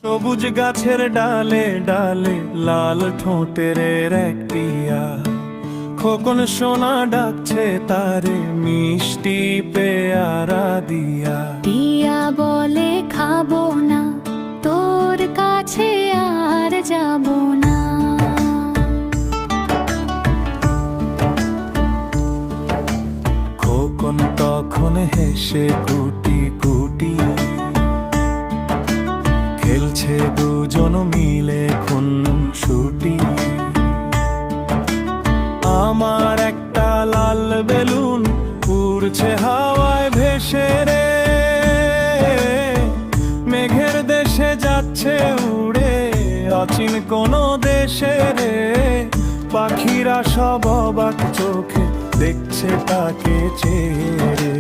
সবুজ গাছের ডালে ডালে লাল ঠোঁটের এক টিয়া, খোকন সোনা ডাকছে তারে মিষ্টি পেয়ারা দিয়া। টিয়া বলে খাবো না, তোর কাছে আর যাব না। খোকন তখন হেসে কুটি কুটি, খেলছে দুজন মিলে খুনসুটি। আমার একটা লাল বেলুন উড়ছে হাওয়ায় ভেসে রে, মেঘের দেশে যাচ্ছে উড়ে অচিন কোনো দেশে রে। পাখিরা সব অবাক চোখে দেখছে তাকে চেয়ে।